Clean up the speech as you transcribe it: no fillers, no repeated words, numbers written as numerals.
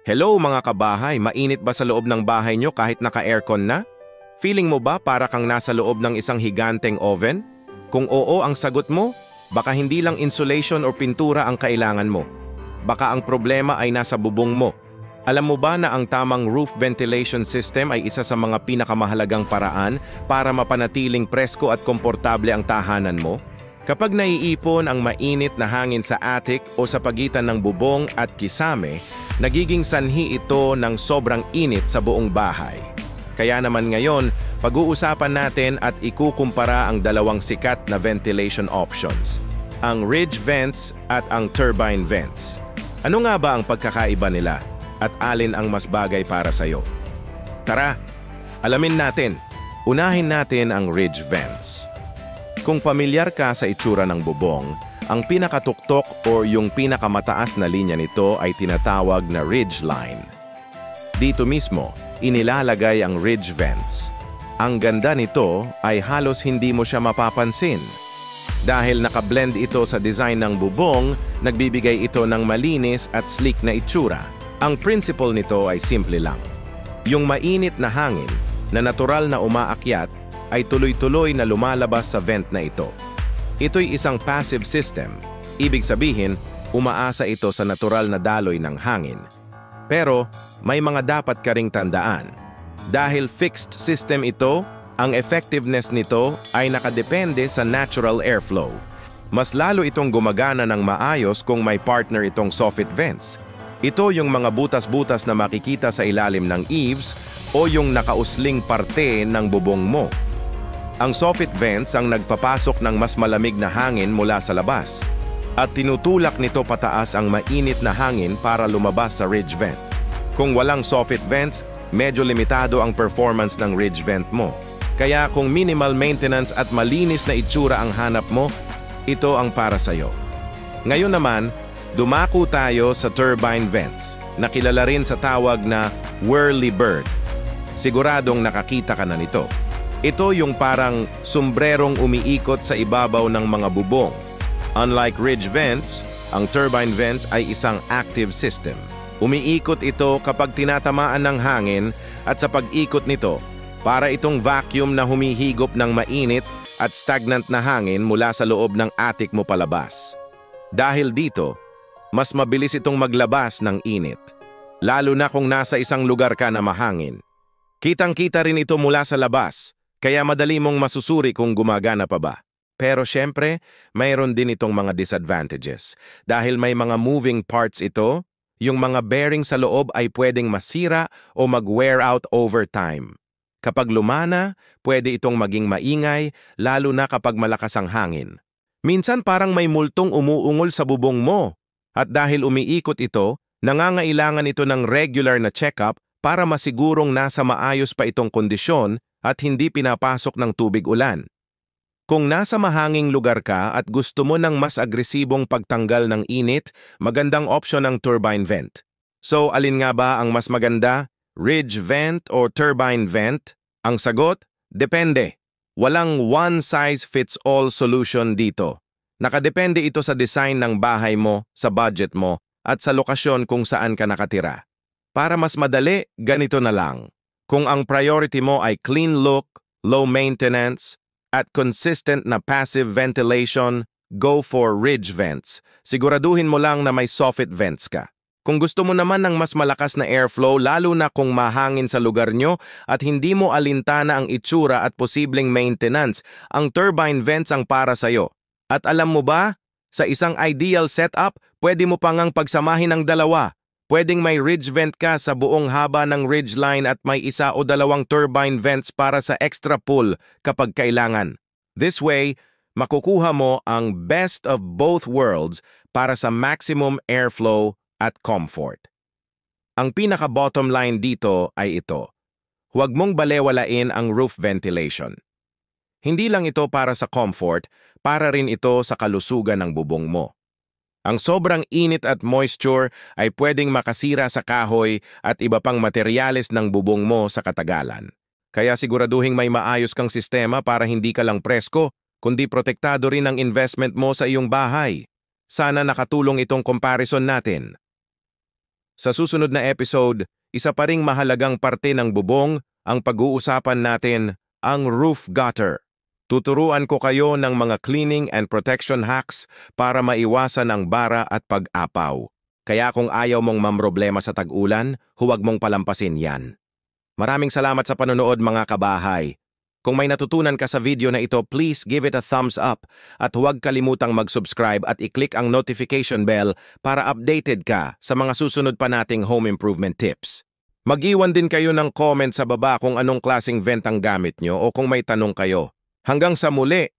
Hello mga kabahay, mainit ba sa loob ng bahay nyo kahit naka-aircon na? Feeling mo ba para kang nasa loob ng isang higanteng oven? Kung oo ang sagot mo, baka hindi lang insulation o pintura ang kailangan mo. Baka ang problema ay nasa bubong mo. Alam mo ba na ang tamang roof ventilation system ay isa sa mga pinakamahalagang paraan para mapanatiling presko at komportable ang tahanan mo? Kapag naiipon ang mainit na hangin sa attic o sa pagitan ng bubong at kisame, nagiging sanhi ito ng sobrang init sa buong bahay. Kaya naman ngayon, pag-uusapan natin at ikukumpara ang dalawang sikat na ventilation options, ang ridge vents at ang turbine vents. Ano nga ba ang pagkakaiba nila at alin ang mas bagay para sa'yo? Tara, alamin natin. Unahin natin ang ridge vents. Kung pamilyar ka sa itsura ng bubong, ang pinakatuktok o yung pinakamataas na linya nito ay tinatawag na ridge line. Dito mismo, inilalagay ang ridge vents. Ang ganda nito ay halos hindi mo siya mapapansin. Dahil nakablend ito sa design ng bubong, nagbibigay ito ng malinis at sleek na itsura. Ang principle nito ay simple lang. Yung mainit na hangin na natural na umaakyat ay tuloy-tuloy na lumalabas sa vent na ito. Ito'y isang passive system. Ibig sabihin, umaasa ito sa natural na daloy ng hangin. Pero may mga dapat ka ring tandaan. Dahil fixed system ito, ang effectiveness nito ay nakadepende sa natural airflow. Mas lalo itong gumagana ng maayos kung may partner itong soffit vents. Ito yung mga butas-butas na makikita sa ilalim ng eaves o yung nakausling parte ng bubong mo. Ang soffit vents ang nagpapasok ng mas malamig na hangin mula sa labas at tinutulak nito pataas ang mainit na hangin para lumabas sa ridge vent. Kung walang soffit vents, medyo limitado ang performance ng ridge vent mo. Kaya kung minimal maintenance at malinis na itsura ang hanap mo, ito ang para sa'yo. Ngayon naman, dumako tayo sa turbine vents na kilala rin sa tawag na whirlybird. Siguradong nakakita ka na nito. Ito yung parang sombrerong umiikot sa ibabaw ng mga bubong. Unlike ridge vents, ang turbine vents ay isang active system. Umiikot ito kapag tinatamaan ng hangin at sa pag-ikot nito, para itong vacuum na humihigop ng mainit at stagnant na hangin mula sa loob ng attic mo palabas. Dahil dito, mas mabilis itong maglabas ng init, lalo na kung nasa isang lugar ka na mahangin. Kitang-kita rin ito mula sa labas, kaya madali mong masusuri kung gumagana pa ba. Pero syempre, mayroon din itong mga disadvantages. Dahil may mga moving parts ito, yung mga bearing sa loob ay pwedeng masira o mag-wear out over time. Kapag lumana, pwede itong maging maingay, lalo na kapag malakas ang hangin. Minsan parang may multong umuungol sa bubong mo. At dahil umiikot ito, nangangailangan ito ng regular na check-up para masigurong nasa maayos pa itong kondisyon at hindi pinapasok ng tubig ulan. Kung nasa mahanging lugar ka at gusto mo ng mas agresibong pagtanggal ng init, magandang option ang turbine vent. So, alin nga ba ang mas maganda? Ridge vent o turbine vent? Ang sagot? Depende. Walang one-size-fits-all solution dito. Nakadepende ito sa design ng bahay mo, sa budget mo, at sa lokasyon kung saan ka nakatira. Para mas madali, ganito na lang. Kung ang priority mo ay clean look, low maintenance, at consistent na passive ventilation, go for ridge vents. Siguraduhin mo lang na may soffit vents ka. Kung gusto mo naman ng mas malakas na airflow, lalo na kung mahangin sa lugar nyo at hindi mo alintana ang itsura at posibleng maintenance, ang turbine vents ang para sa'yo. At alam mo ba, sa isang ideal setup, pwede mo pangang pagsamahin ang dalawa. Pwedeng may ridge vent ka sa buong haba ng ridge line at may isa o dalawang turbine vents para sa extra pull kapag kailangan. This way, makukuha mo ang best of both worlds para sa maximum airflow at comfort. Ang pinaka-bottom line dito ay ito. Huwag mong balewalain ang roof ventilation. Hindi lang ito para sa comfort, para rin ito sa kalusugan ng bubong mo. Ang sobrang init at moisture ay pwedeng makasira sa kahoy at iba pang materyales ng bubong mo sa katagalan. Kaya siguraduhin may maayos kang sistema para hindi ka lang presko, kundi protektado rin ang investment mo sa iyong bahay. Sana nakatulong itong comparison natin. Sa susunod na episode, isa pa ring mahalagang parte ng bubong ang pag-uusapan natin, ang roof gutter. Tuturuan ko kayo ng mga cleaning and protection hacks para maiwasan ang bara at pag-apaw. Kaya kung ayaw mong mamroblema sa tag-ulan, huwag mong palampasin yan. Maraming salamat sa panonood mga kabahay. Kung may natutunan ka sa video na ito, please give it a thumbs up at huwag kalimutang mag-subscribe at i-click ang notification bell para updated ka sa mga susunod pa nating home improvement tips. Mag-iwan din kayo ng comment sa baba kung anong klaseng vent ang gamit nyo o kung may tanong kayo. Hanggang sa muli!